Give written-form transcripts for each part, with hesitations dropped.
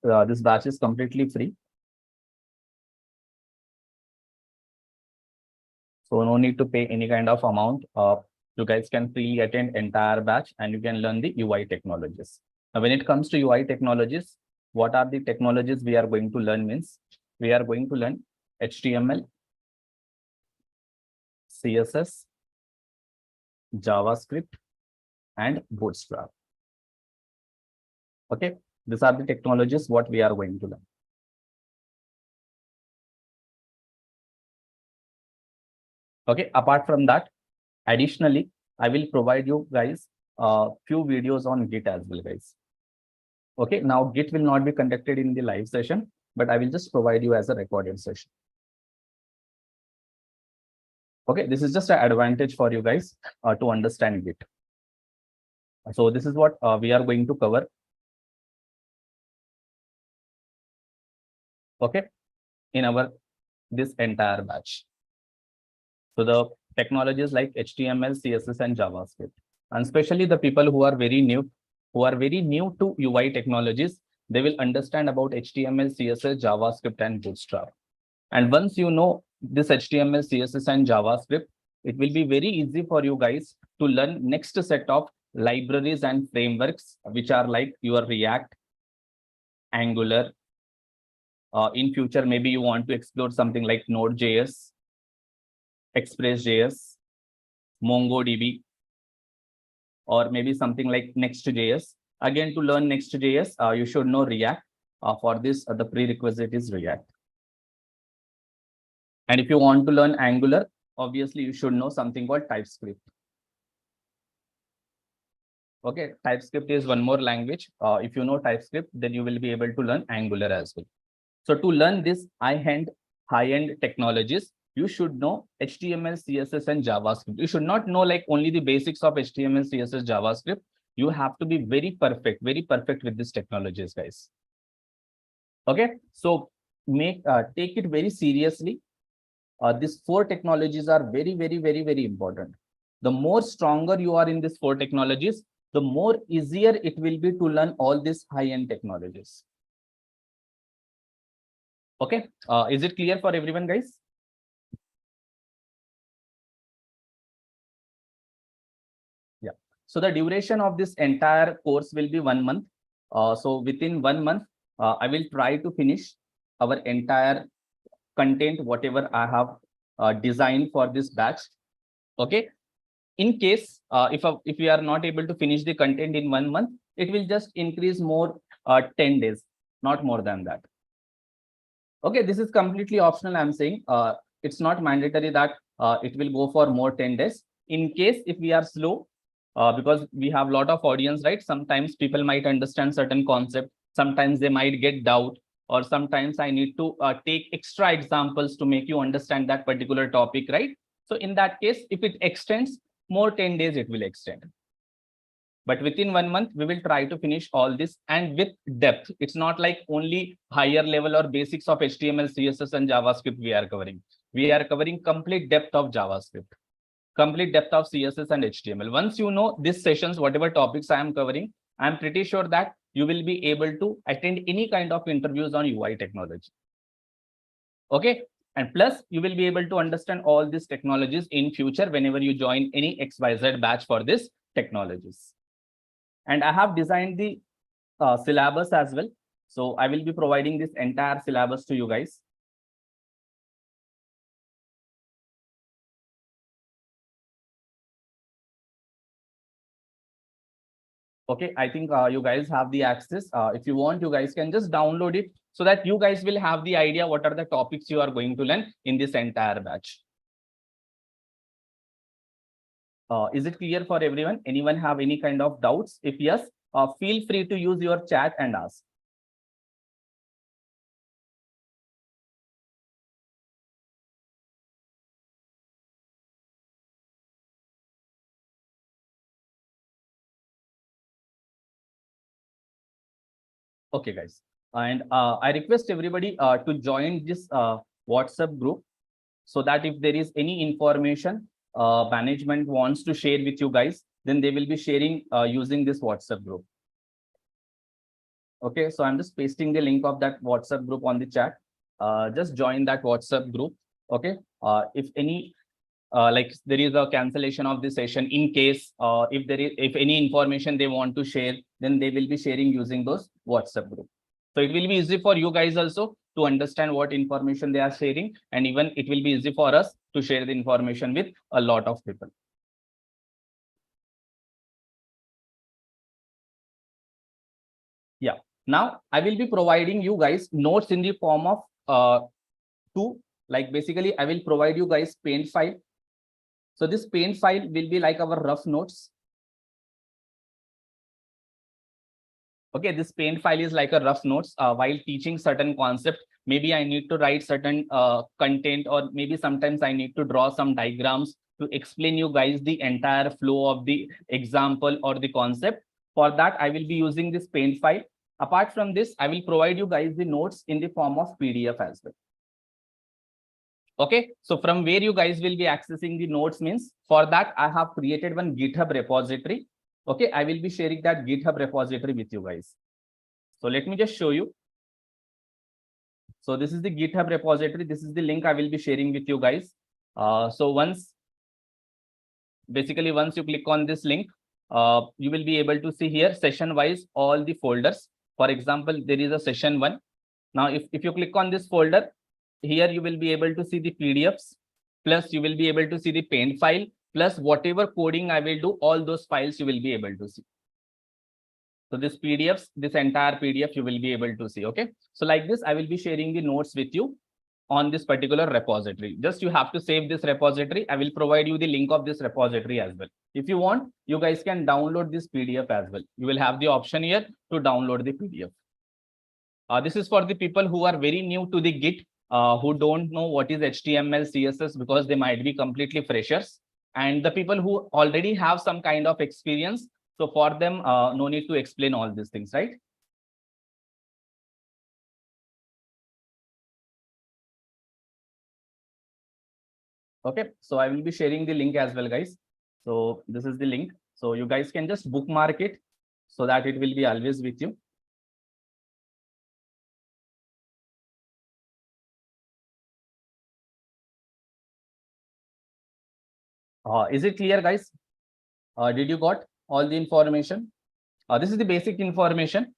this batch is completely free. So no need to pay any kind of amount. You guys can freely attend entire batch and you can learn the UI technologies. Now, when it comes to UI technologies, what are the technologies we are going to learn means we are going to learn HTML, CSS, JavaScript, and Bootstrap. Okay, these are the technologies what we are going to learn. Okay, apart from that, additionally, I will provide you guys a few videos on Git as well, guys. Okay, now Git will not be conducted in the live session, but I will just provide you as a recorded session. Okay, this is just an advantage for you guys to understand Git. So this is what we are going to cover. Okay, in our this entire batch. So the technologies like HTML, CSS, and JavaScript, and especially the people who are very new to UI technologies, they will understand about HTML, CSS, JavaScript, and Bootstrap. And once you know this HTML, CSS, and JavaScript, it will be very easy for you guys to learn next set of libraries and frameworks, which are like your React, Angular. In future, maybe you want to explore something like Node.js, Express.js, MongoDB, or maybe something like Next.js. Again, to learn Next.js, you should know React. For this, the prerequisite is React. And if you want to learn Angular, obviously you should know something called TypeScript. Okay, TypeScript is one more language. If you know TypeScript, then you will be able to learn Angular as well. So to learn this high-end technologies, you should know HTML, CSS, and JavaScript. You should not know like only the basics of HTML, CSS, JavaScript. You have to be very perfect with these technologies, guys. Okay, so take it very seriously. These 4 technologies are very important. The more stronger you are in these 4 technologies, the more easier it will be to learn all these high-end technologies. Okay, is it clear for everyone, guys? Yeah. So the duration of this entire course will be 1 month. So within 1 month, I will try to finish our entire content, whatever I have designed for this batch. Okay. In case if we are not able to finish the content in 1 month, it will just increase more 10 days, not more than that. Okay, this is completely optional. I'm saying it's not mandatory that it will go for more 10 days. In case if we are slow, because we have a lot of audience, right? Sometimes people might understand certain concept. Sometimes they might get doubt, or sometimes I need to take extra examples to make you understand that particular topic, right? So in that case, if it extends more 10 days, it will extend. But within 1 month, we will try to finish all this and with depth. It's not like only higher level or basics of HTML, CSS, and JavaScript we are covering. We are covering complete depth of JavaScript, complete depth of CSS and HTML. Once you know these sessions, whatever topics I am covering, I'm pretty sure that you will be able to attend any kind of interviews on UI technology. Okay. And plus, you will be able to understand all these technologies in future whenever you join any XYZ batch for this technologies. And I have designed the syllabus as well. So I will be providing this entire syllabus to you guys. Okay, I think you guys have the access. If you want, you guys can just download it so that you guys will have the idea what are the topics you are going to learn in this entire batch. Is it clear for everyone? Anyone have any kind of doubts? If yes, feel free to use your chat and ask. Okay, guys. And I request everybody to join this WhatsApp group so that if there is any information management wants to share with you guys, then they will be sharing using this WhatsApp group. Okay, so I'm just pasting the link of that WhatsApp group on the chat. Just join that WhatsApp group. Okay. If any like there is a cancellation of the session, in case if any information they want to share, then they will be sharing using those WhatsApp group. So it will be easy for you guys also to understand what information they are sharing, and even it will be easy for us to share the information with a lot of people. Yeah. Now I will be providing you guys notes in the form of two. Like basically, I will provide you guys paint file. So this paint file will be like our rough notes. Okay, this paint file is like a rough notes while teaching certain concept. Maybe I need to write certain content, or maybe sometimes I need to draw some diagrams to explain you guys the entire flow of the example or the concept. For that, I will be using this paint file. Apart from this, I will provide you guys the notes in the form of PDF as well. Okay, so from where you guys will be accessing the notes means, for that I have created one GitHub repository. Okay, I will be sharing that GitHub repository with you guys. So let me just show you. So this is the GitHub repository. This is the link I will be sharing with you guys. So once you click on this link, you will be able to see here session wise all the folders. For example, there is a session 1. Now, if you click on this folder, here you will be able to see the PDFs, plus you will be able to see the paint file, plus whatever coding I will do, all those files you will be able to see. So this PDFs, this entire PDF you will be able to see. Okay. So like this, I will be sharing the notes with you on this particular repository. Just you have to save this repository. I will provide you the link of this repository as well. If you want, you guys can download this PDF as well. You will have the option here to download the PDF. This is for the people who are very new to the Git, who don't know what is HTML, CSS, because they might be completely freshers. And the people who already have some kind of experience. So for them, no need to explain all these things, right? Okay, so I will be sharing the link as well, guys. So this is the link. So you guys can just bookmark it so that it will be always with you. Is it clear, guys? Did you got all the information? This is the basic information.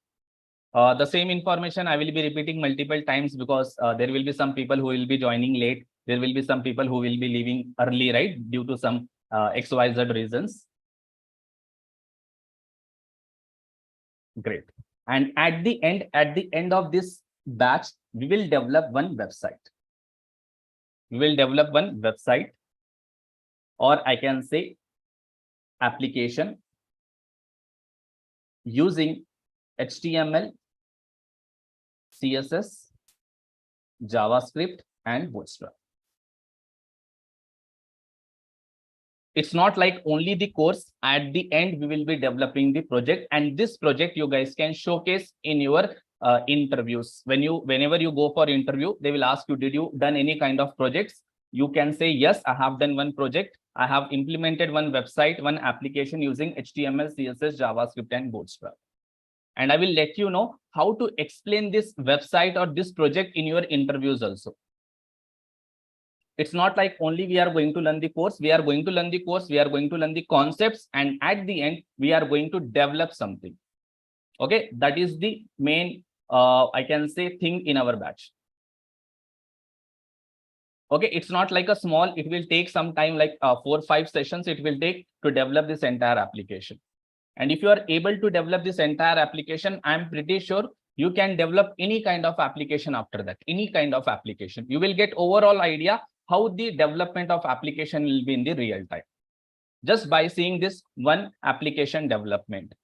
The same information I will be repeating multiple times because there will be some people who will be joining late. There will be some people who will be leaving early, right? Due to some XYZ reasons. Great. And at the end of this batch, we will develop one website. We will develop one website, or I can say application using HTML, CSS, JavaScript, and Bootstrap. It's not like only the course. At the end, we will be developing the project, and this project you guys can showcase in your interviews. Whenever you go for interview, they will ask you, did you done any kind of projects? You can say, yes, I have done one project. I have implemented one website, one application using HTML, CSS, JavaScript, and Bootstrap. And I will let you know how to explain this website or this project in your interviews also. It's not like only we are going to learn the course. We are going to learn the course. We are going to learn the concepts. And at the end, we are going to develop something. Okay, that is the main, I can say, thing in our batch. Okay, it's not like a small, it will take some time, like 4 or 5 sessions it will take to develop this entire application. And if you are able to develop this entire application, I'm pretty sure you can develop any kind of application after that, any kind of application. You will get overall idea how the development of application will be in the real time, just by seeing this one application development.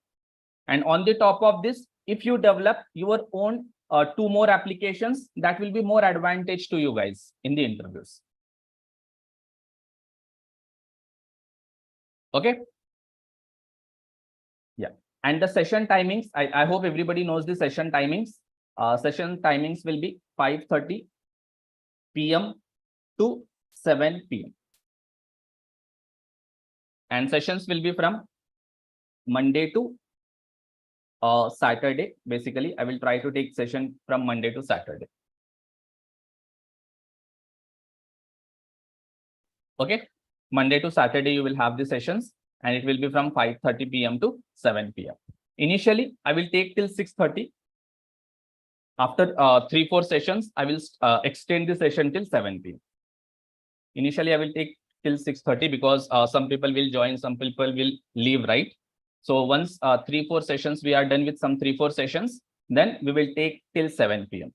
And on the top of this, if you develop your own 2 more applications, that will be more advantage to you guys in the interviews. Okay. Yeah. And the session timings, I hope everybody knows the session timings. Session timings will be 5:30 p.m. to 7 p.m. And sessions will be from Monday to Saturday. Basically, I will try to take session from Monday to Saturday. Okay, Monday to Saturday, you will have the sessions and it will be from 5:30 p.m. to 7 p.m. Initially, I will take till 6:30. After 3-4 sessions, I will extend the session till 7 p.m. Initially, I will take till 6:30 because some people will join, some people will leave, right? So once 3-4 sessions, we are done with some 3-4 sessions, then we will take till 7 p.m.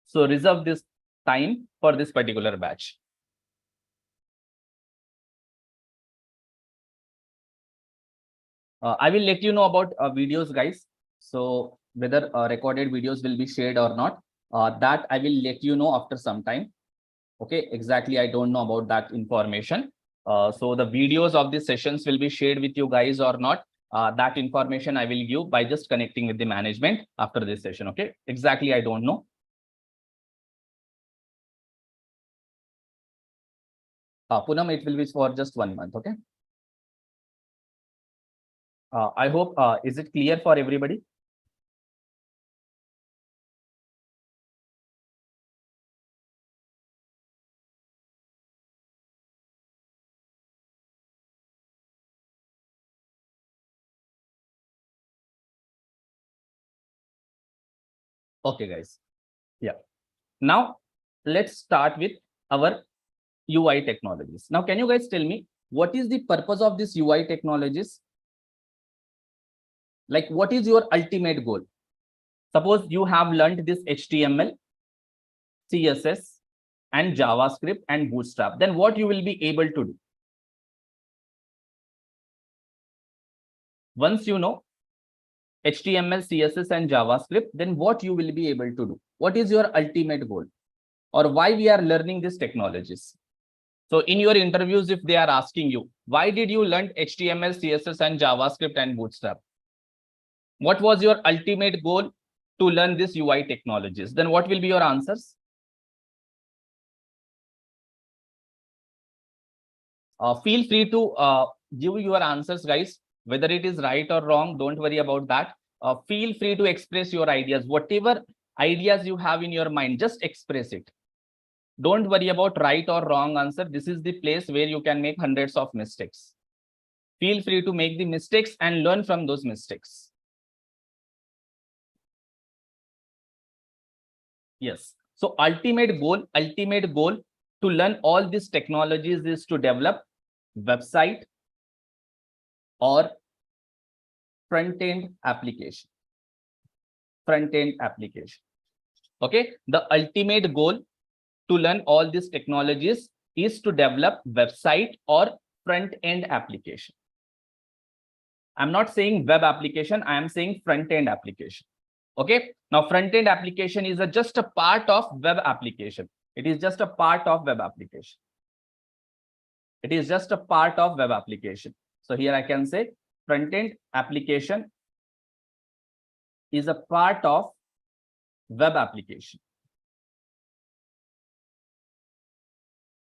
So reserve this time for this particular batch. I will let you know about videos, guys. So whether recorded videos will be shared or not, that I will let you know after some time. Okay, exactly. I don't know about that information. So the videos of the sessions will be shared with you guys or not. That information I will give by just connecting with the management after this session. Okay, exactly. I don't know. Poonam, it will be for just 1 month. Okay. I hope, is it clear for everybody? Okay, guys. Yeah. Now let's start with our UI technologies. Now, can you guys tell me what is the purpose of this UI technologies? Like, what is your ultimate goal? Suppose you have learned this HTML, CSS, and JavaScript and Bootstrap. Then what you will be able to do? Once you know HTML, CSS, and JavaScript, then what you will be able to do? What is your ultimate goal? Or why we are learning these technologies? So in your interviews, if they are asking you, why did you learn HTML, CSS, and JavaScript and Bootstrap? What was your ultimate goal to learn this UI technologies? Then what will be your answers? Feel free to give your answers, guys. Whether it is right or wrong, don't worry about that. Feel free to express your ideas. Whatever ideas you have in your mind, just express it. Don't worry about right or wrong answer. This is the place where you can make hundreds of mistakes. Feel free to make the mistakes and learn from those mistakes. Yes. So ultimate goal to learn all these technologies is to develop website or front-end application. Front-end application. Okay. The ultimate goal to learn all these technologies is to develop website or front-end application. I'm not saying web application. I am saying front-end application. Okay. Now, front-end application is just a part of web application. It is just a part of web application. It is just a part of web application. So here I can say front-end application is a part of web application.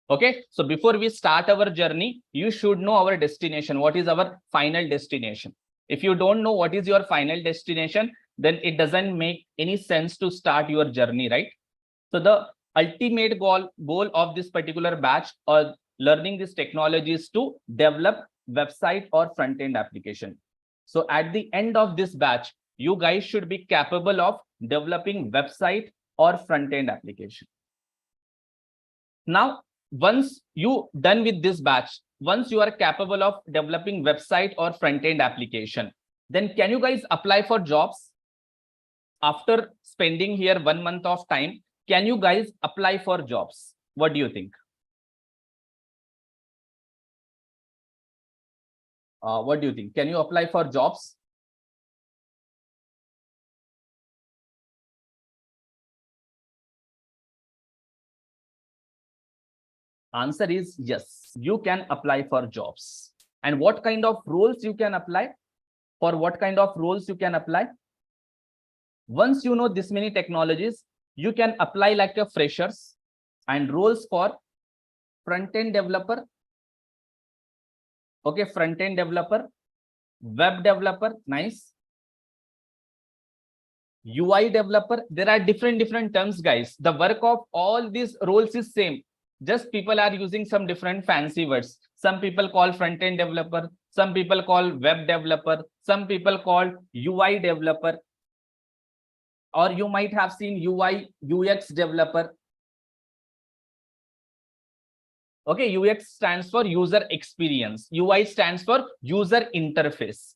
Okay. So before we start our journey, you should know our destination. What is our final destination? If you don't know what is your final destination, then it doesn't make any sense to start your journey, right? So the ultimate goal of this particular batch or learning this technology is to develop website or front-end application. So at the end of this batch, you guys should be capable of developing website or front-end application. Now, once you done with this batch, once you are capable of developing website or front-end application, then can you guys apply for jobs? After spending here 1 month of time, can you guys apply for jobs? What do you think? What do you think? Can you apply for jobs? Answer is yes, you can apply for jobs. And what kind of roles you can apply? For what kind of roles you can apply? Once you know this many technologies, you can apply like a freshers and roles for front-end developer. Okay, front-end developer, web developer, nice. UI developer. There are different terms, guys. The work of all these roles is same. Just people are using some different fancy words. Some people call front-end developer. Some people call web developer. Some people call UI developer. Or you might have seen UI UX developer. Okay, UX stands for user experience. UI stands for user interface.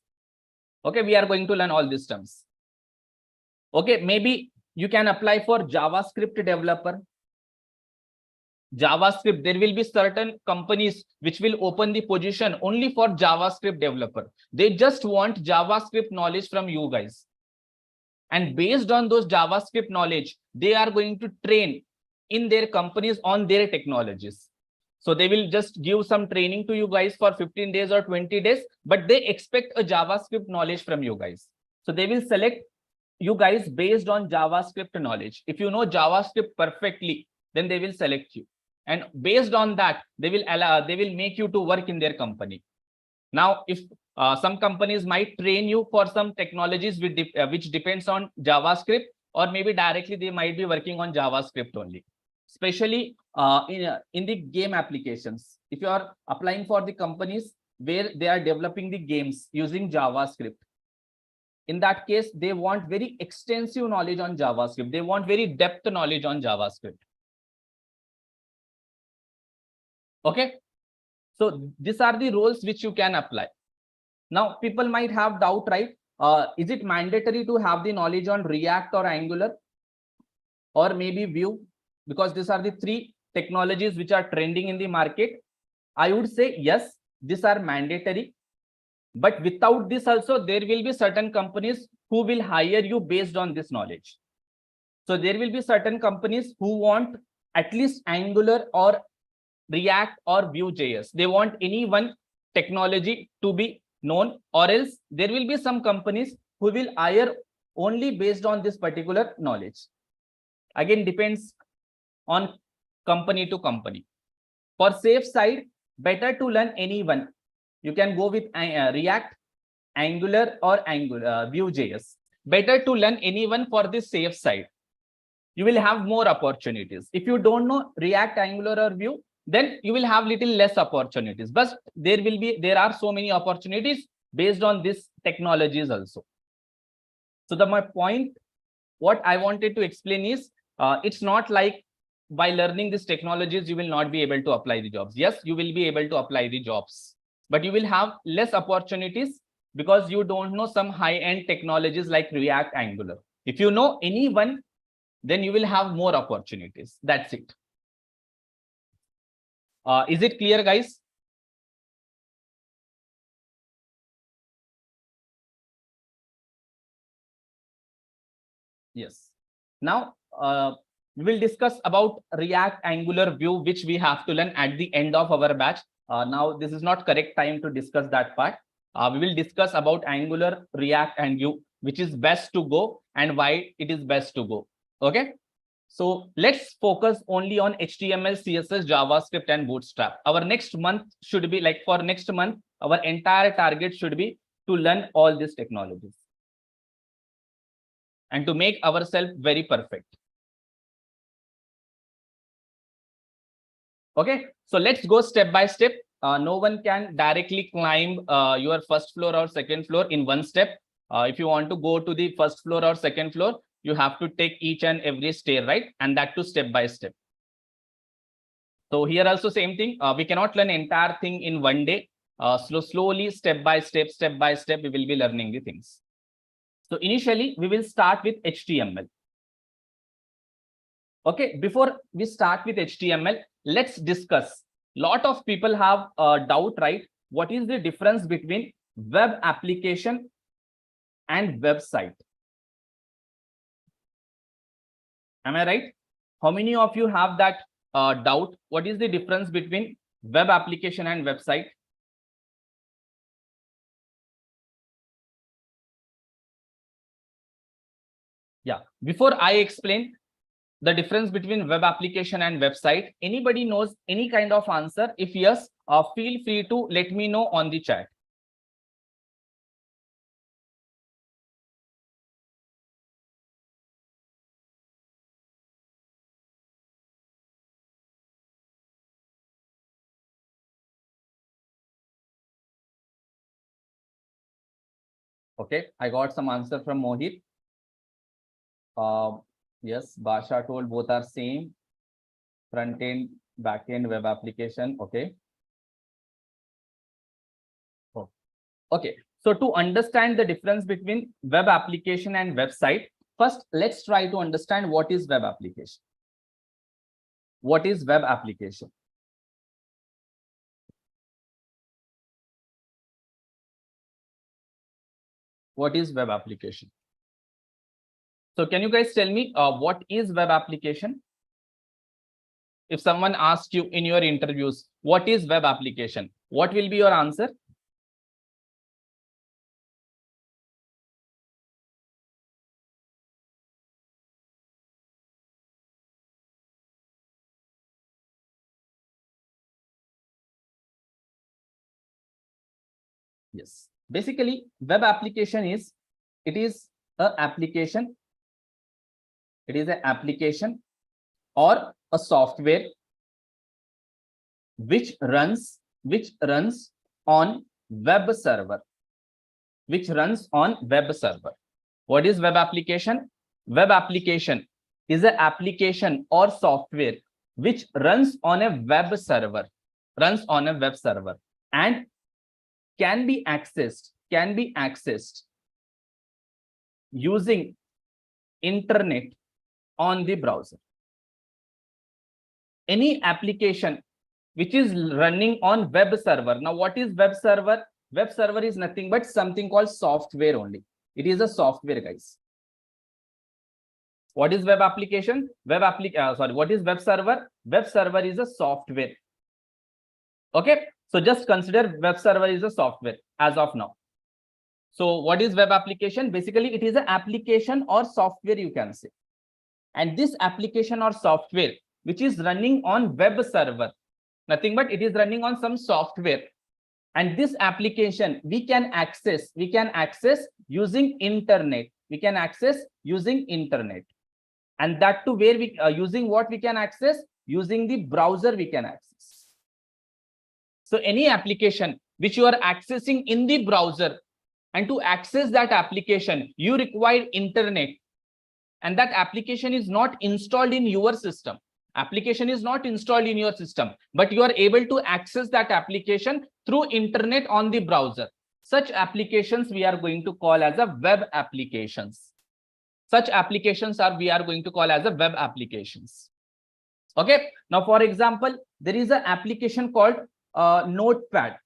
Okay, we are going to learn all these terms. Okay, maybe you can apply for JavaScript developer. JavaScript, there will be certain companies which will open the position only for JavaScript developer. They just want JavaScript knowledge from you guys. And based on those JavaScript knowledge, they are going to train in their companies on their technologies. So they will just give some training to you guys for 15 days or 20 days, but they expect a JavaScript knowledge from you guys. So they will select you guys based on JavaScript knowledge. If you know JavaScript perfectly, then they will select you. And based on that, they will make you to work in their company. Now, if some companies might train you for some technologies which depends on JavaScript, or maybe directly they might be working on JavaScript only. Especially in the game applications. If you are applying for the companies where they are developing the games using JavaScript, in that case, they want very extensive knowledge on JavaScript. They want very depth knowledge on JavaScript. Okay. So these are the roles which you can apply. Now, people might have doubt, right? Is it mandatory to have the knowledge on React or Angular or maybe Vue? Because these are the three technologies which are trending in the market. I would say yes, these are mandatory. But without this also, there will be certain companies who will hire you based on this knowledge. So there will be certain companies who want at least Angular or React or Vue.js. They want any one technology to be known, or else there will be some companies who will hire only based on this particular knowledge. Again, depends on company to company. For safe side, better to learn any one. You can go with React, Angular, or Vue.js. Better to learn any one for the safe side. You will have more opportunities. If you don't know React, Angular, or Vue, then you will have little less opportunities. But there are so many opportunities based on these technologies also. So my point, what I wanted to explain is, it's not like by learning these technologies, you will not be able to apply the jobs. Yes, you will be able to apply the jobs, but you will have less opportunities because you don't know some high-end technologies like React, Angular. If you know any one, then you will have more opportunities. That's it. Is it clear, guys? Yes. Now, we will discuss about React, Angular, Vue, which we have to learn at the end of our batch. Now, this is not correct time to discuss that part. We will discuss about Angular, React, and Vue, which is best to go and why it is best to go. Okay. So let's focus only on HTML, CSS, JavaScript, and Bootstrap. Our next month should be like, for next month, our entire target should be to learn all these technologies and to make ourselves very perfect. Okay, so let's go step by step. No one can directly climb your first floor or second floor in one step. If you want to go to the first floor or second floor, you have to take each and every stair, right? And that too step by step. So here also same thing. We cannot learn entire thing in one day. Slowly, step by step, we will be learning the things. So initially, we will start with HTML. Okay, before we start with HTML, let's discuss. Lot of people have a doubt, right? What is the difference between web application and website? Am I right? How many of you have that doubt? What is the difference between web application and website? Yeah, before I explain the difference between web application and website, anybody knows any kind of answer? If yes, feel free to let me know on the chat. Okay, I got some answer from Mohit. Yes, Basha told both are same. Front end, back end, web application. Okay. Oh. Okay. So to understand the difference between web application and website, first let's try to understand what is web application. What is web application? What is web application? So can you guys tell me what is web application? If someone asks you in your interviews, what is web application? What will be your answer? Yes. Basically, web application is, it is an application. It is an application or a software which runs on web server. Which runs on web server. What is web application? Web application is an application or software which runs on a web server. Runs on a web server and can be accessed using internet on the browser. Any application which is running on web server. Now, what is web server? Web server is nothing but something called software only. It is a software, guys. What is web application? What is web server? Web server is a software. Okay, so just consider web server is a software as of now. So what is web application? Basically, it is an application or software, you can say. And this application or software which is running on web server, nothing but it is running on some software. And this application we can access using internet. We can access using internet. And that too, where we using what we can access? Using the browser we can access. So any application which you are accessing in the browser, and to access that application, you require internet. And that application is not installed in your system. Application is not installed in your system, but you are able to access that application through internet on the browser. Such applications we are going to call as a web applications. Such applications we are going to call as a web applications. Okay. Now, for example, there is an application called Notepad.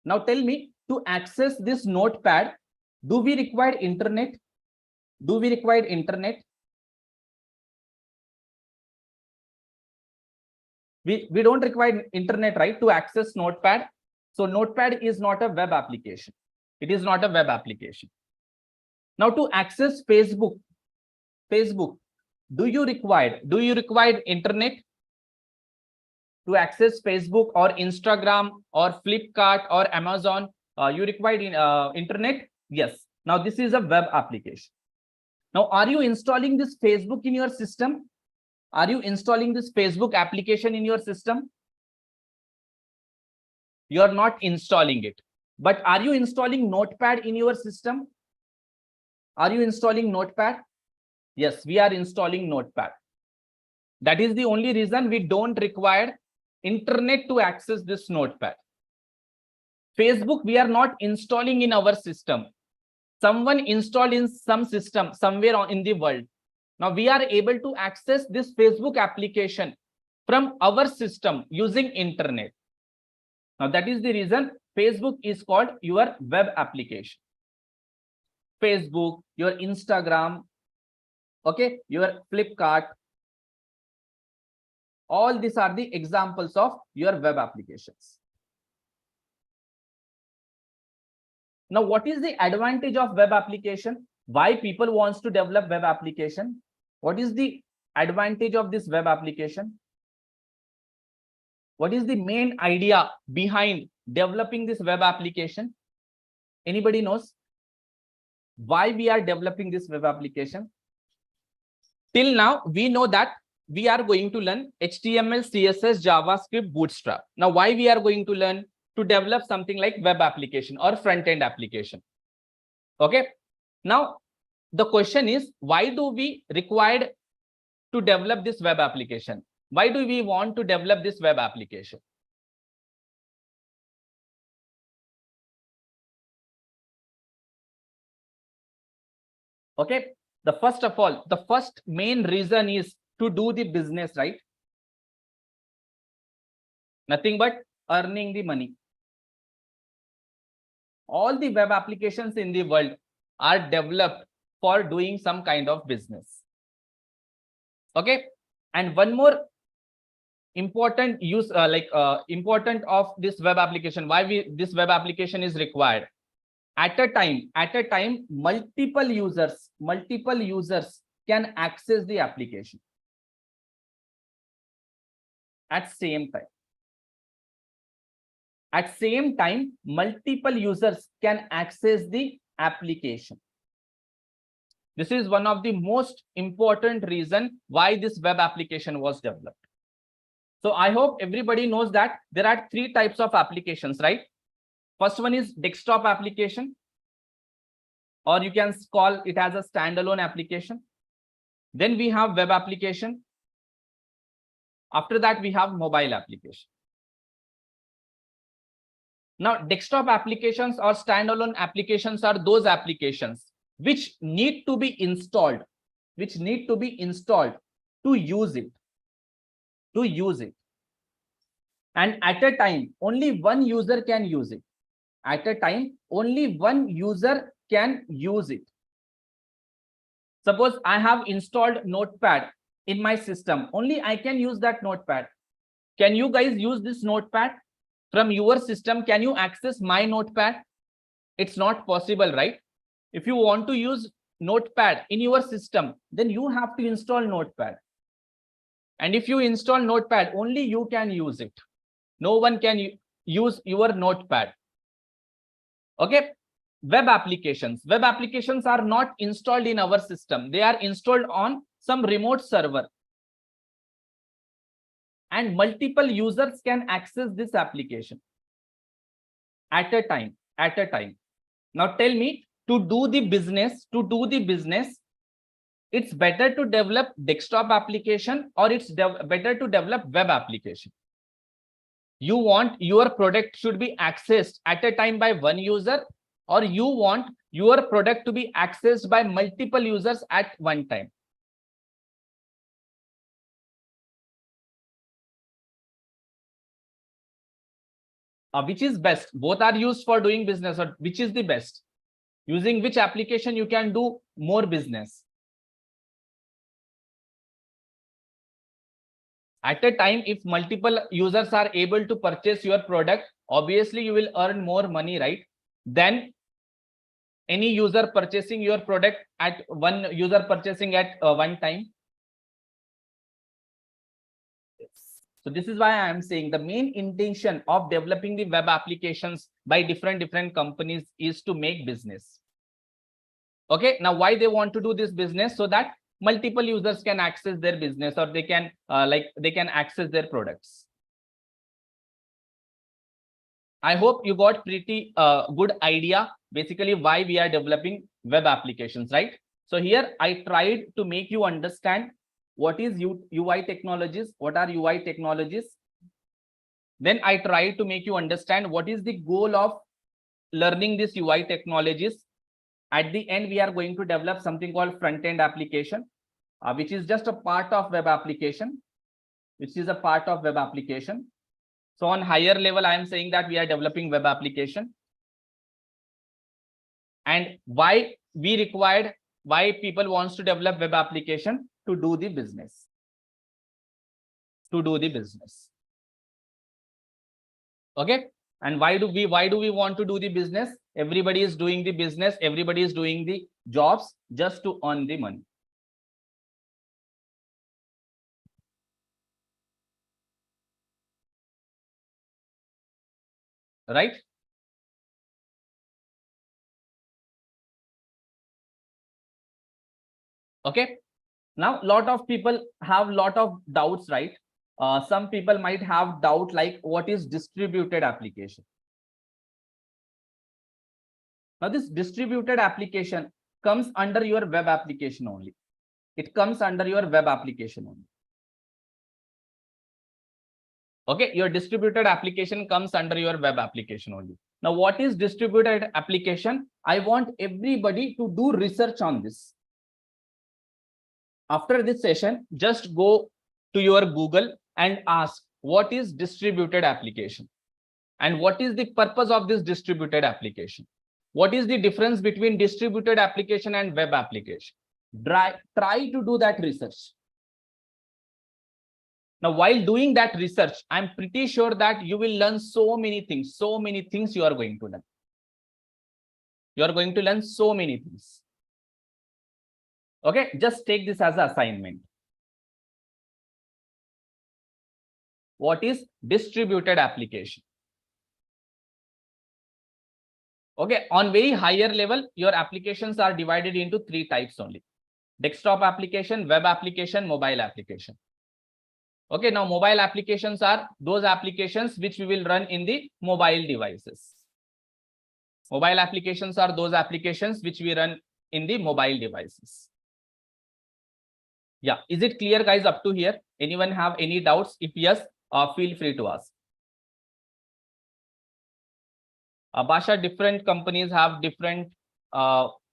Now, tell me, to access this Notepad, do we require internet? Do we require internet? We don't require internet, right, to access Notepad. So Notepad is not a web application. It is not a web application. Now, to access Facebook, do you require internet? To access Facebook or Instagram or Flipkart or Amazon, you require internet? Yes. Now, this is a web application. Now, are you installing this Facebook in your system? Are you installing this Facebook application in your system? You are not installing it. But are you installing Notepad in your system? Are you installing Notepad? Yes, we are installing Notepad. That is the only reason we don't require internet to access this Notepad. Facebook, we are not installing in our system. Someone installed in some system somewhere in the world. Now we are able to access this Facebook application from our system using internet. Now that is the reason Facebook is called your web application. Facebook, your Instagram, okay, your Flipkart, all these are the examples of your web applications. Now, what is the advantage of web application? Why people wants to develop web application? What is the advantage of this web application? What is the main idea behind developing this web application? Anybody knows why we are developing this web application? Till now, we know that we are going to learn HTML, CSS, JavaScript, Bootstrap. Now, why we are going to learn? To develop something like web application or front-end application. Okay. Now, the question is, why do we required to develop this web application? Why do we want to develop this web application? Okay. The first of all, the first main reason is to do the business, right? Nothing but earning the money. All the web applications in the world are developed for doing some kind of business. Okay. And one more important use, important of this web application, why this web application is required. At a time, multiple users can access the application at same time. At same time, multiple users can access the application. This is one of the most important reason why this web application was developed. So I hope everybody knows that there are three types of applications, right? First one is desktop application, or you can call it as a standalone application. Then we have web application. After that, we have mobile application. Now, desktop applications or standalone applications are those applications which need to be installed, to use it. And at a time, only one user can use it. At a time, only one user can use it. Suppose I have installed Notepad in my system. Only I can use that Notepad. Can you guys use this Notepad? From your system, can you access my Notepad? It's not possible, right? If you want to use Notepad in your system, then you have to install Notepad. And if you install Notepad, only you can use it. No one can use your Notepad. Okay. Web applications are not installed in our system. They are installed on some remote server. And multiple users can access this application at a time. Now tell me, to do the business, it's better to develop desktop application or it's better to develop web application? You want your product should be accessed at a time by one user, or you want your product to be accessed by multiple users at one time? Which is best? Both are used for doing business, or which is the best? Using which application you can do more business? At a time, if multiple users are able to purchase your product, obviously you will earn more money, right? Than any user purchasing your product at one time. So this is why I am saying the main intention of developing the web applications by different companies is to make business. Okay, now why they want to do this business? So that multiple users can access their business, or they can access their products. I hope you got pretty good idea basically why we are developing web applications, right? So here I tried to make you understand what is UI technologies, what are UI technologies. Then I tried to make you understand what is the goal of learning this UI technologies. At the end, we are going to develop something called front-end application, which is just a part of web application, So on higher level, I am saying that we are developing web application. And why people wants to develop web application? To do the business. Okay. And why do we want to do the business? Everybody is doing the business, everybody is doing the jobs just to earn the money. Right? Okay. Now, lot of people have lot of doubts, right? Some people might have doubt like, what is distributed application? Now this distributed application comes under your web application only. It comes under your web application only. Okay, your distributed application comes under your web application only. Now, what is distributed application? I want everybody to do research on this. After this session, just go to your Google and ask what is distributed application and what is the purpose of this distributed application. What is the difference between distributed application and web application? Try to do that research. Now, while doing that research, I'm pretty sure that you will learn so many things you are going to learn. You are going to learn so many things. Okay, just take this as an assignment. What is distributed application? Okay, on very higher level, your applications are divided into 3 types only. Desktop application, web application, mobile application. Okay, now mobile applications are those applications which we will run in the mobile devices. Mobile applications are those applications which we run in the mobile devices. Yeah, is it clear, guys, up to here? Anyone have any doubts? If yes, feel free to ask. Basha, different companies have different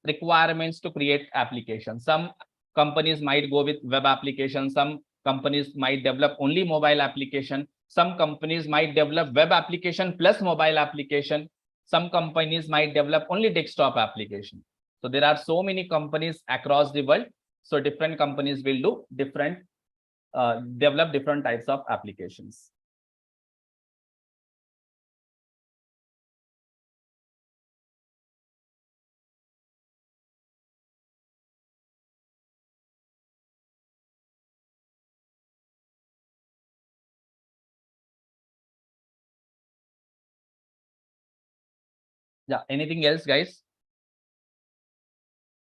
requirements to create applications. Some companies might go with web applications. Some companies might develop only mobile application. Some companies might develop web application plus mobile application. Some companies might develop only desktop application. So there are so many companies across the world. So different companies will do different, develop different types of applications. Yeah, anything else, guys?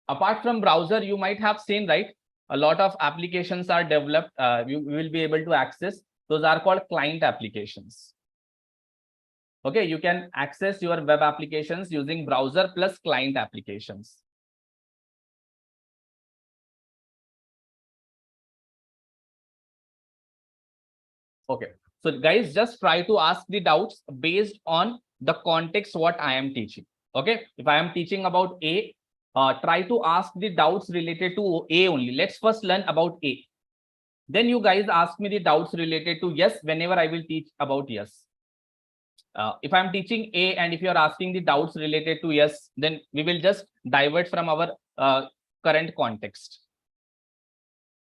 Apart from browser, you might have seen, right? A lot of applications are developed. You will be able to access. Those are called client applications. Okay, you can access your web applications using browser plus client applications. Okay, so guys, just try to ask the doubts based on the context what I am teaching. Okay, if I am teaching about A, try to ask the doubts related to A only. Let's first learn about A. Then you guys ask me the doubts related to yes whenever I will teach about yes. If I'm teaching A and if you're asking the doubts related to yes, then we will just divert from our current context.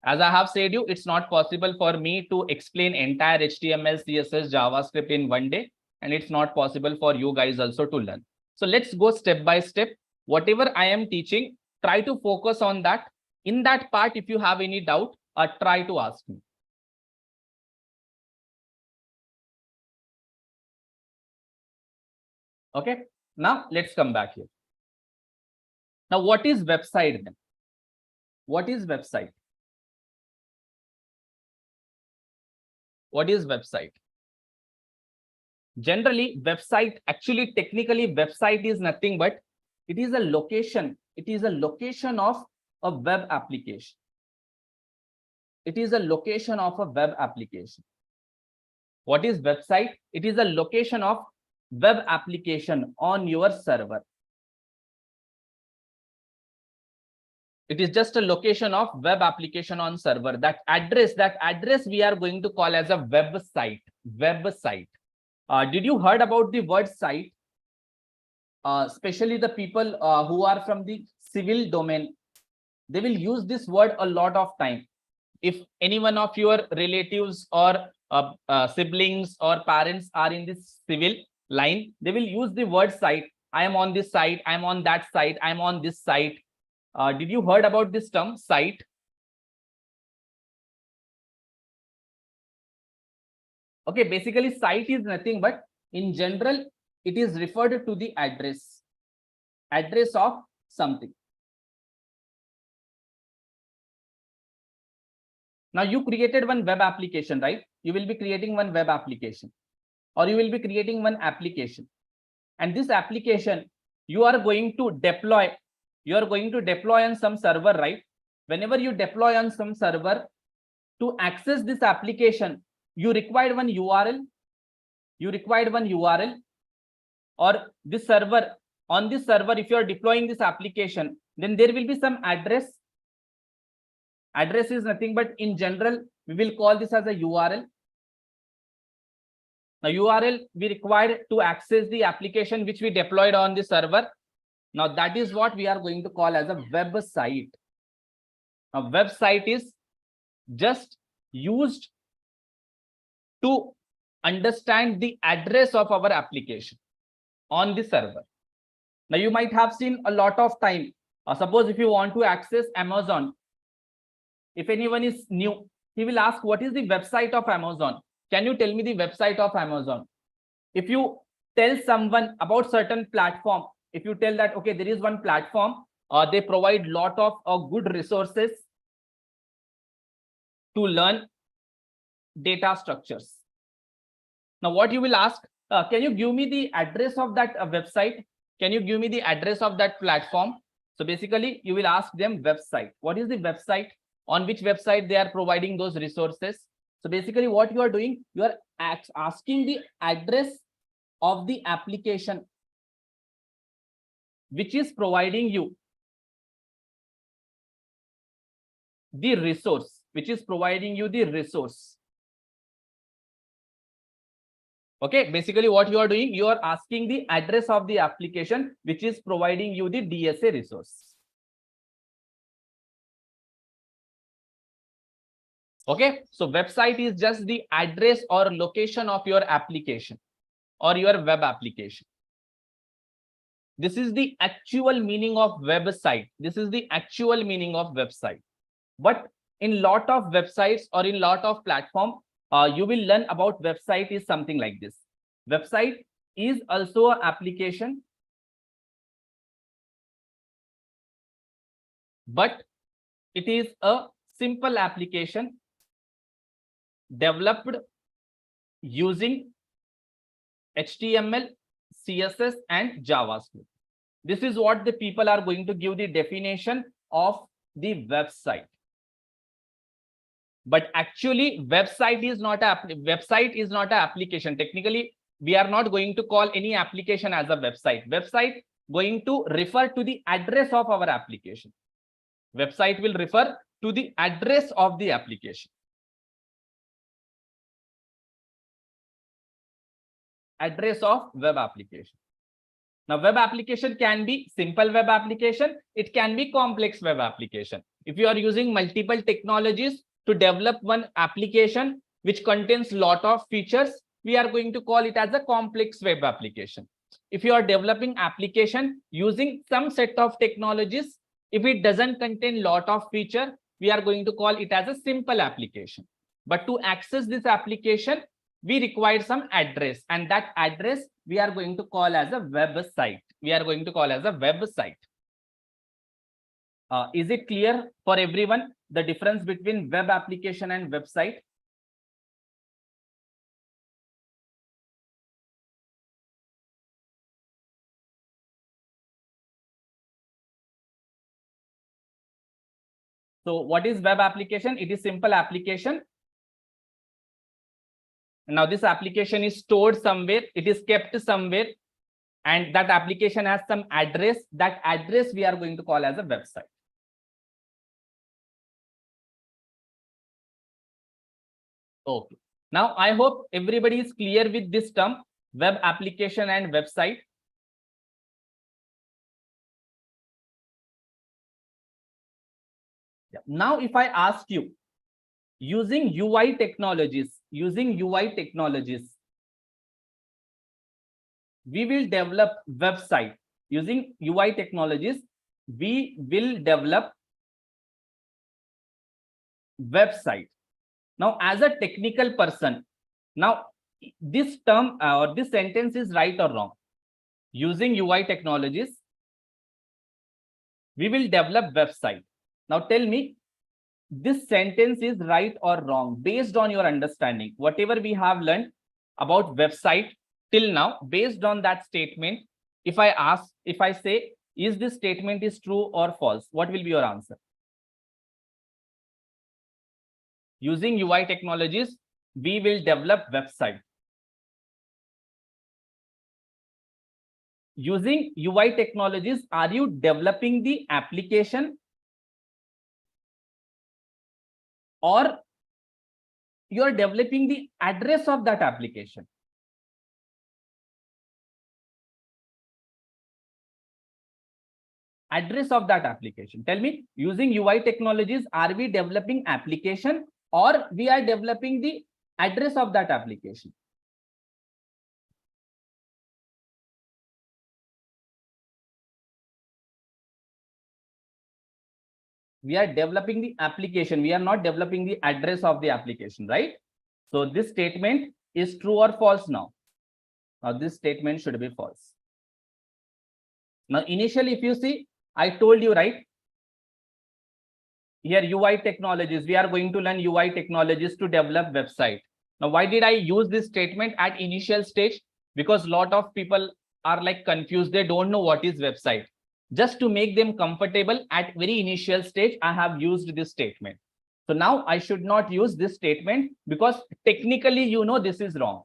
As I have said you, it's not possible for me to explain entire HTML, CSS, JavaScript in one day. And it's not possible for you guys also to learn. So let's go step by step. Whatever I am teaching, try to focus on that. In that part, if you have any doubt, try to ask me. Okay, now let's come back here. Now, what is website then? What is website? What is website? Generally, website, actually, technically, website is nothing but it is a location. It is a location of a web application. It is a location of a web application. What is website? It is a location of web application on your server. It is just a location of web application on server. That address we are going to call as a website. Website. Did you heard about the word site? Especially the people who are from the civil domain, they will use this word a lot of time. If any one of your relatives or siblings or parents are in this civil line, they will use the word site. I am on this site, I am on that site, I am on this site. Did you heard about this term, site? Okay, basically site is nothing but in general, it is referred to the address of something. Now you created one web application, right? You will be creating one web application or you will be creating one application. And this application, you are going to deploy on some server, right? Whenever you deploy on some server, to access this application, you required one URL. Or this server, on this server, if you are deploying this application, then there will be some address. Address is nothing but, in general, we will call this as a URL. Now, URL we required to access the application which we deployed on the server. Now, that is what we are going to call as a website. A website is just used to understand the address of our application on the server. Now, you might have seen a lot of time. Suppose if you want to access Amazon, if anyone is new, he will ask, what is the website of Amazon? Can you tell me the website of Amazon? If you tell someone about certain platform, if you tell that, okay, there is one platform, they provide lot of good resources to learn data structures. Now, what you will ask, can you give me the address of that website? Can you give me the address of that platform? So basically, you will ask them website. What is the website? On which website they are providing those resources? So basically, what you are doing, you are asking the address of the application which is providing you the resource, Okay, basically what you are doing, you are asking the address of the application which is providing you the DSA resource. Okay, so website is just the address or location of your application or your web application. This is the actual meaning of website. But in lot of websites or in lot of platform, you will learn about website is something like this. Website is also an application, but it is a simple application developed using HTML, CSS, and JavaScript. This is what the people are going to give the definition of the website. But actually, website is not an application. Technically, we are not going to call any application as a website. Website going to refer to the address of our application. Website will refer to the address of the application. Address of web application. Now, web application can be simple web application. It can be complex web application. If you are using multiple technologies to develop one application which contains lot of features, we are going to call it as a complex web application. If you are developing application using some set of technologies, if it doesn't contain lot of feature, we are going to call it as a simple application. But to access this application, we require some address, and that address we are going to call as a website. Is it clear for everyone the difference between web application and website? So what is web application? It is simple application. Now this application is stored somewhere, it is kept somewhere, and that application has some address. That address we are going to call as a website. Okay. Now I hope everybody is clear with this term, web application and website. Yeah. Now if I ask you, using UI technologies, we will develop website. Using UI technologies, we will develop website. Now, as a technical person, now this term or this sentence is right or wrong? Using UI technologies, we will develop website. Now tell me, this sentence is right or wrong based on your understanding. Whatever we have learned about website till now, based on that statement, If I say, is this statement is true or false, what will be your answer? Using UI technologies, we will develop website. Using UI technologies, are you developing the application or you are developing the address of that application? Address of that application. Tell me, using UI technologies, are we developing application or we are developing the address of that application? We are developing the application. We are not developing the address of the application, right? So this statement is true or false now? Now this statement should be false. Now initially, if you see, I told you, right? Here UI technologies, we are going to learn UI technologies to develop website. Now, why did I use this statement at initial stage? Because a lot of people are like confused. They don't know what is website. Just to make them comfortable at very initial stage, I have used this statement. So now I should not use this statement because technically, you know, this is wrong.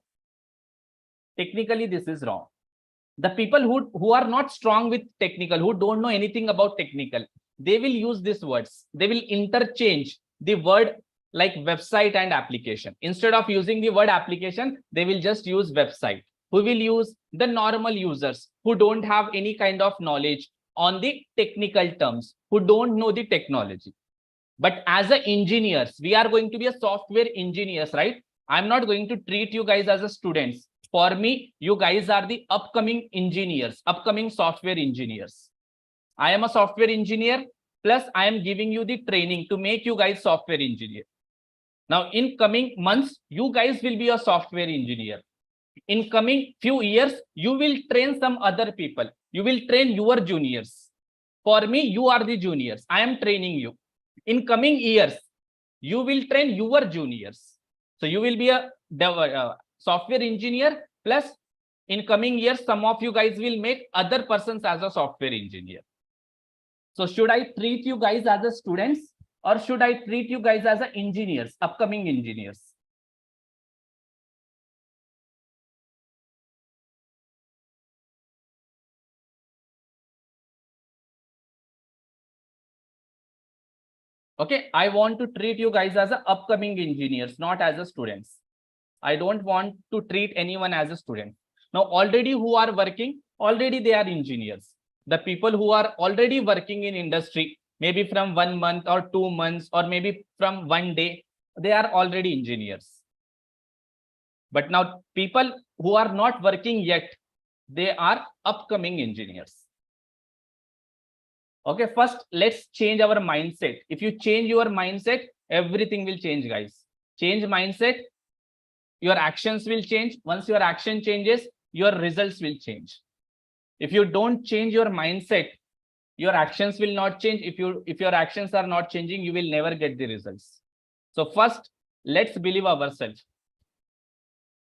Technically, this is wrong. The people who are not strong with technical, who don't know anything about technical, they will use these words. They will interchange the word like website and application. Instead of using the word application, they will just use website. Who will use? The normal users who don't have any kind of knowledge on the technical terms, who don't know the technology. But as a engineers, we are going to be a software engineers, right? I'm not going to treat you guys as a students. For me, you guys are the upcoming engineers, upcoming software engineers. I am a software engineer, plus I am giving you the training to make you guys software engineer. Now, in coming months, you guys will be a software engineer. In coming few years, you will train some other people. You will train your juniors. For me, you are the juniors. I am training you. In coming years, you will train your juniors. So you will be a software engineer, plus in coming years, some of you guys will make other persons as a software engineer. So should I treat you guys as a students or should I treat you guys as a engineers, upcoming engineers? Okay, I want to treat you guys as a upcoming engineers, not as a students. I don't want to treat anyone as a student. Now, already who are working, already they are engineers. The people who are already working in industry, maybe from 1 month or 2 months, or maybe from 1 day, they are already engineers. But now people who are not working yet, they are upcoming engineers. Okay, first let's change our mindset. If you change your mindset, everything will change, guys. Change mindset, your actions will change. Once your action changes, your results will change. If you don't change your mindset, your actions will not change. If your actions are not changing, you will never get the results. So first, let's believe ourselves.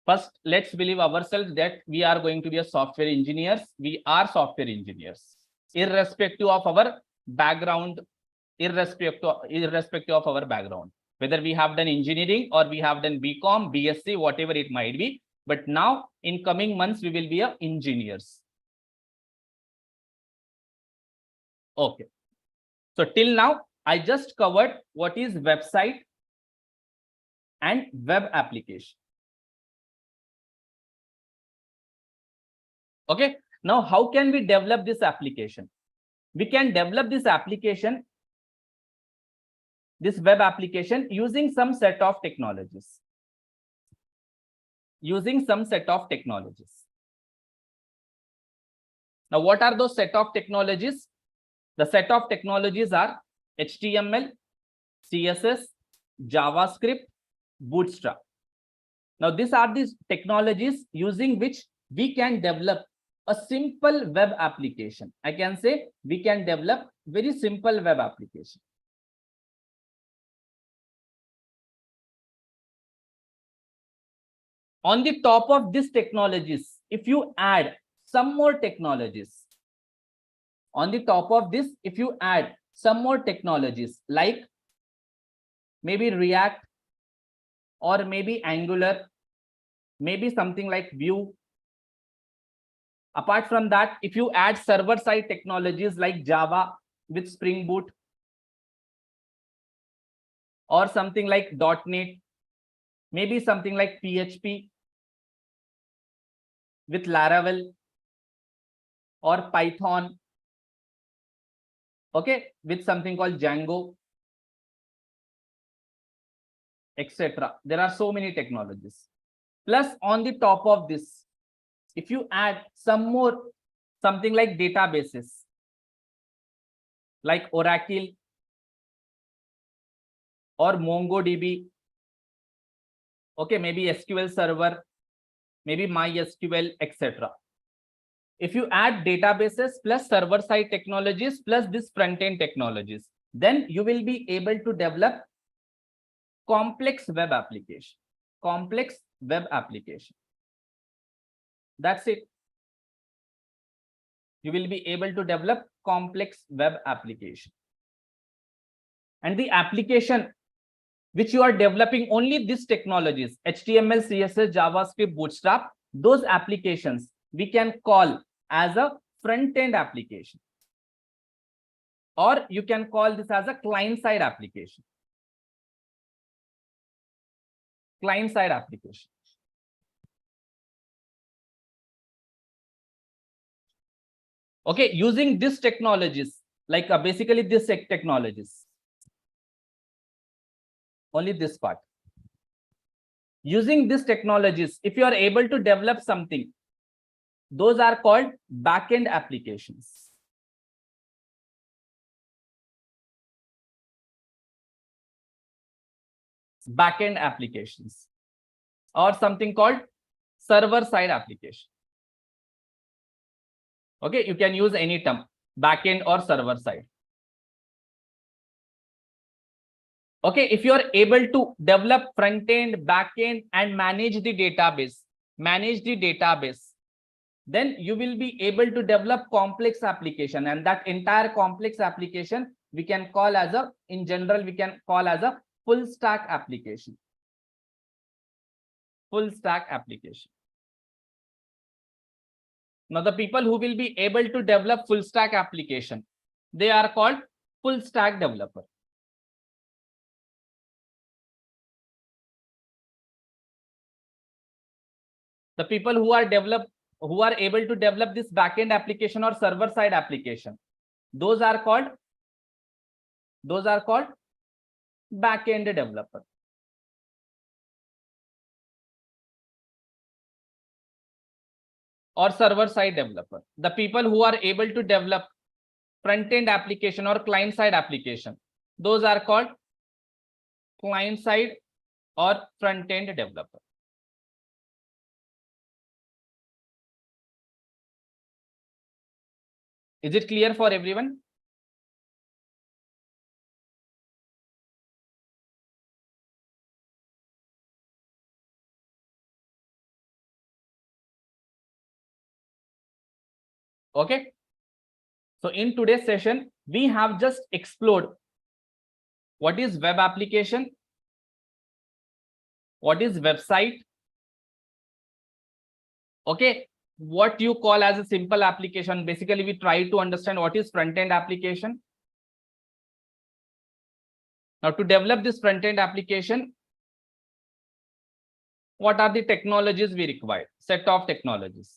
First, let's believe ourselves that we are going to be a software engineers. We are software engineers, irrespective of our background, irrespective of our background, whether we have done engineering or we have done BCom, BSc, whatever it might be. But now in coming months, we will be a engineers. Okay. So till now, I just covered what is website and web application. Okay. Now, how can we develop this application? We can develop this application, this web application, using some set of technologies. Using some set of technologies. Now, what are those set of technologies? The set of technologies are HTML, CSS, JavaScript, Bootstrap. Now, these are these technologies using which we can develop a simple web application. I can say we can develop very simple web application. On the top of these technologies, if you add some more technologies. On the top of this, if you add some more technologies like maybe React or maybe Angular, maybe something like Vue. Apart from that, if you add server-side technologies like Java with Spring Boot or something like .NET, maybe something like PHP with Laravel or Python, okay, with something called Django, etc. There are so many technologies. Plus, on the top of this, if you add some more, something like databases, like Oracle or MongoDB, okay, maybe SQL Server, maybe MySQL, etc. If you add databases plus server-side technologies plus this front-end technologies, then you will be able to develop complex web application. Complex web application. That's it. You will be able to develop complex web application. And the application which you are developing, only these technologies, HTML, CSS, JavaScript, Bootstrap, those applications we can call as a front-end application. Or you can call this as a client-side application. Client-side application. Okay, using these technologies, like basically this technologies. Only this part. Using these technologies, if you are able to develop something, those are called back-end applications. Back-end applications. Or something called server-side application. Okay, you can use any term, back-end or server-side. Okay, if you are able to develop front-end, back-end, and manage the database, then you will be able to develop complex application, and that entire complex application we can call as a, in general, we can call as a full stack application. Full stack application. Now, the people who will be able to develop full stack application, they are called full stack developer. The people who are able to develop this backend application or server side application, those are called backend developer. Or server side developer. The people who are able to develop front end application or client side application, those are called client side or front end developer. Is it clear for everyone? Okay. So in today's session, we have just explored what is web application, what is website, okay, what you call as a simple application. Basically, we try to understand what is front-end application. Now, to develop this front-end application, what are the technologies we require? Set of technologies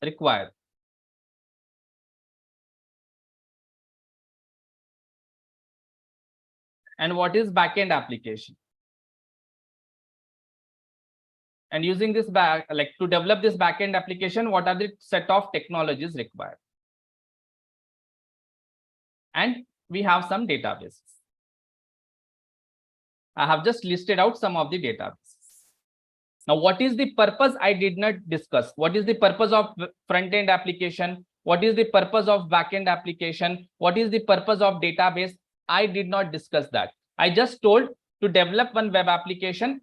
required. And what is backend application? And using this to develop this backend application, what are the set of technologies required? And we have some databases. I have just listed out some of the databases. Now, what is the purpose? I did not discuss. What is the purpose of front-end application? What is the purpose of backend application? What is the purpose of database? I did not discuss that. I just told to develop one web application,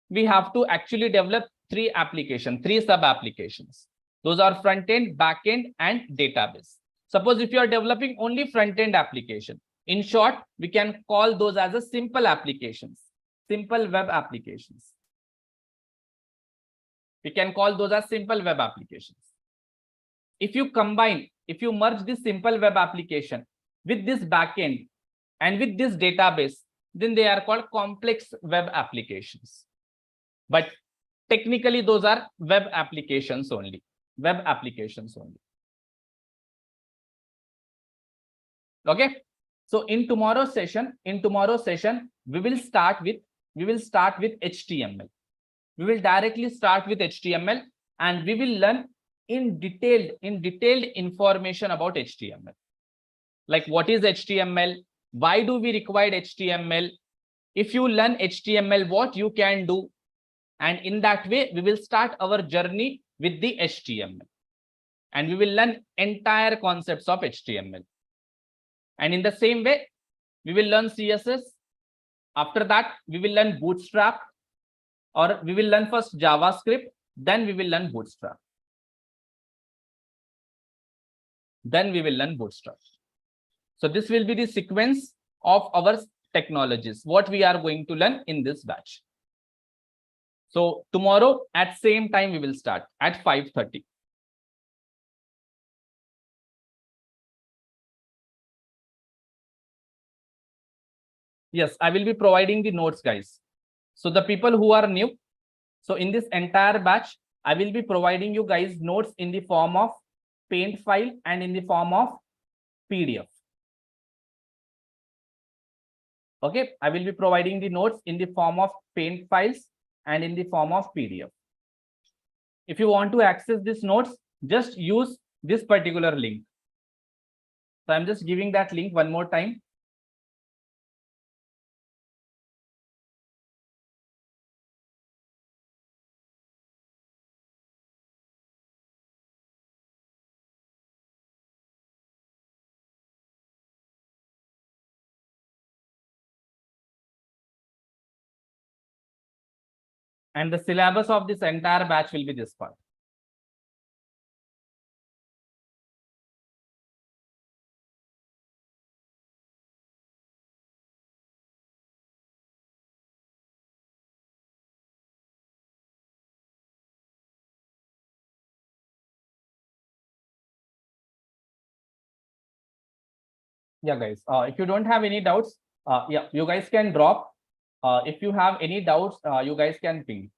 we have to actually develop three sub applications. Those are front end, back end, and database. Suppose if you are developing only front end application, in short, we can call those as a simple applications, simple web applications. We can call those as simple web applications. If you merge this simple web application with this backend and with this database, then they are called complex web applications. But technically, those are web applications only. Web applications only. Okay. So in tomorrow's session, we will start with HTML. We will directly start with HTML, and we will learn in detailed information about HTML. Like what is HTML? Why do we require HTML? If you learn HTML, what you can do? And in that way, we will start our journey with the HTML. And we will learn entire concepts of HTML. And in the same way, we will learn CSS. After that, we will learn Bootstrap, or we will learn first JavaScript, then we will learn Bootstrap. Then we will learn Bootstrap. So this will be the sequence of our technologies, what we are going to learn in this batch. So tomorrow at same time, we will start at 5:30. Yes, I will be providing the notes, guys. So the people who are new, so in this entire batch, I will be providing you guys notes in the form of paint file and in the form of PDF. Okay, I will be providing the notes in the form of paint files and in the form of PDF. If you want to access these notes, just use this particular link. So I'm just giving that link one more time. And the syllabus of this entire batch will be this part. Yeah, guys, if you don't have any doubts, yeah, you guys can drop. If you have any doubts, you guys can ping.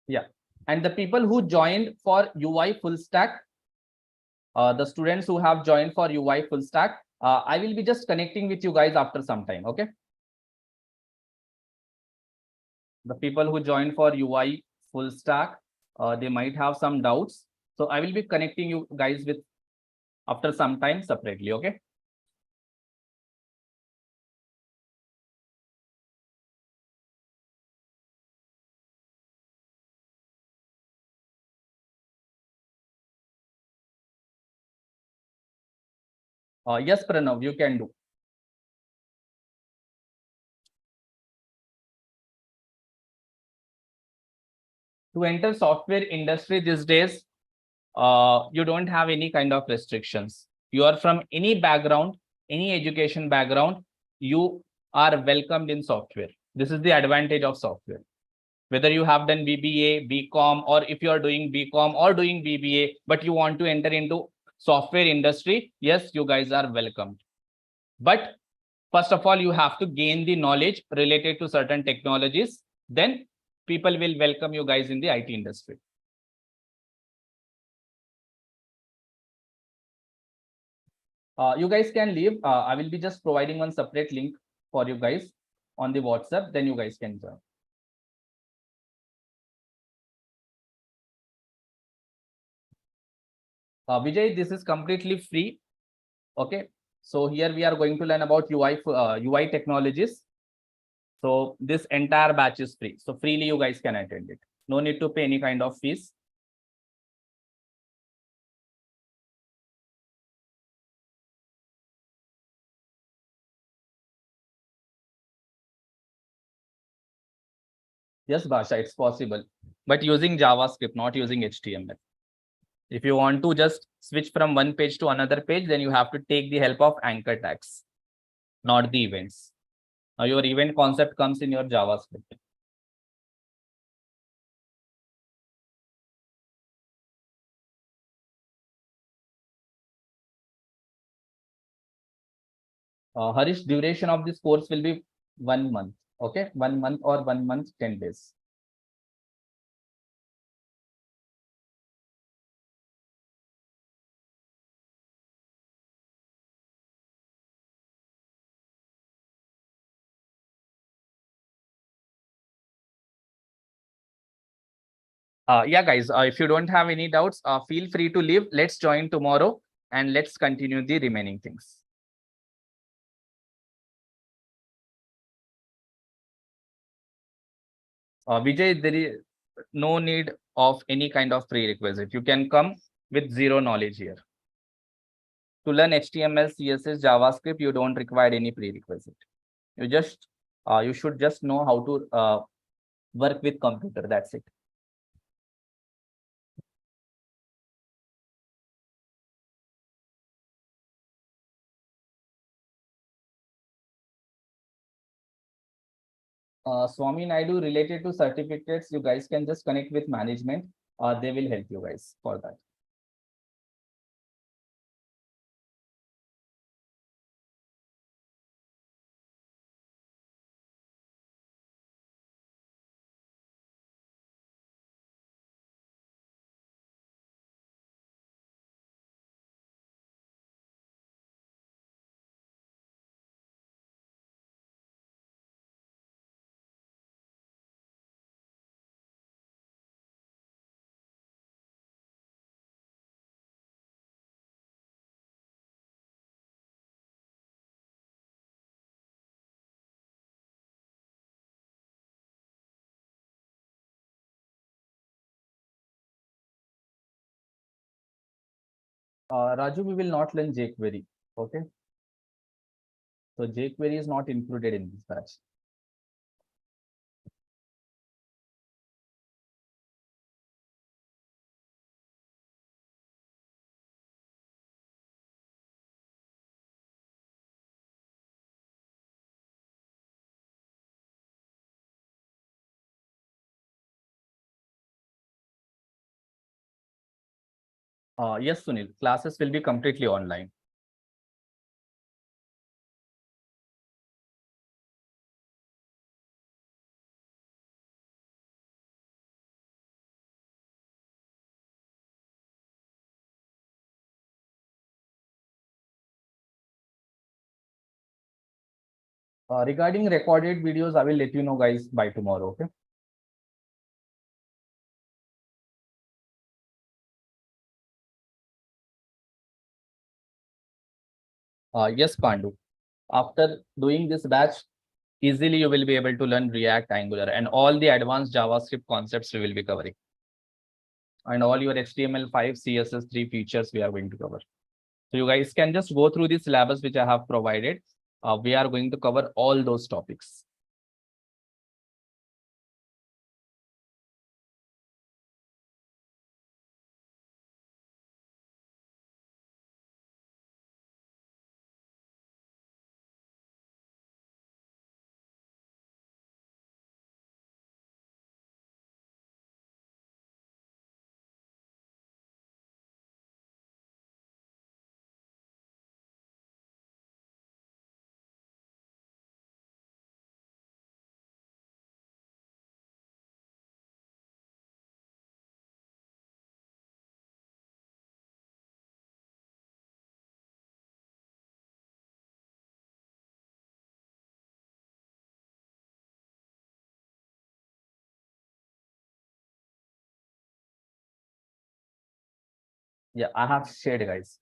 Yeah, and the people who joined for UI full stack, the students who have joined for UI full stack, I will be just connecting with you guys after some time. Okay. The people who joined for UI full stack, they might have some doubts. So I will be connecting you guys with after some time separately. Okay. Yes, Pranav, you can do. To enter software industry these days, you don't have any kind of restrictions. You are from any background, any education background, you are welcomed in software. This is the advantage of software. Whether you have done BBA, BCom, or if you are doing BCom or doing BBA, but you want to enter into software industry, yes, you guys are welcomed. But first of all, you have to gain the knowledge related to certain technologies. Then people will welcome you guys in the IT industry. You guys can leave. I will be just providing one separate link for you guys on the WhatsApp. Then you guys can join. Vijay, this is completely free. Okay. So here we are going to learn about UI technologies. So this entire batch is free. So freely you guys can attend it. No need to pay any kind of fees. Yes, Basha, it's possible. But using JavaScript, not using HTML. If you want to just switch from one page to another page, then you have to take the help of anchor tags, not the events. Now your event concept comes in your JavaScript. Harish, duration of this course will be 1 month. Okay, 1 month or 1 month, 10 days. Yeah, guys, if you don't have any doubts, feel free to leave. Let's join tomorrow and let's continue the remaining things. Vijay, there is no need of any kind of prerequisite. You can come with zero knowledge here. To learn HTML, CSS, JavaScript, you don't require any prerequisite. You should just know how to work with computer. That's it. Swami Naidu, related to certificates, you guys can just connect with management. They will help you guys for that. Raju, we will not learn jQuery. Okay. So jQuery is not included in this batch. Yes, Sunil, classes will be completely online. Regarding recorded videos, I will let you know guys by tomorrow. Okay. Yes, Pandu. After doing this batch, easily you will be able to learn React, Angular, and all the advanced JavaScript concepts we will be covering. And all your HTML5, CSS3 features we are going to cover. So you guys can just go through the syllabus which I have provided. We are going to cover all those topics. Yeah, I have shared, guys.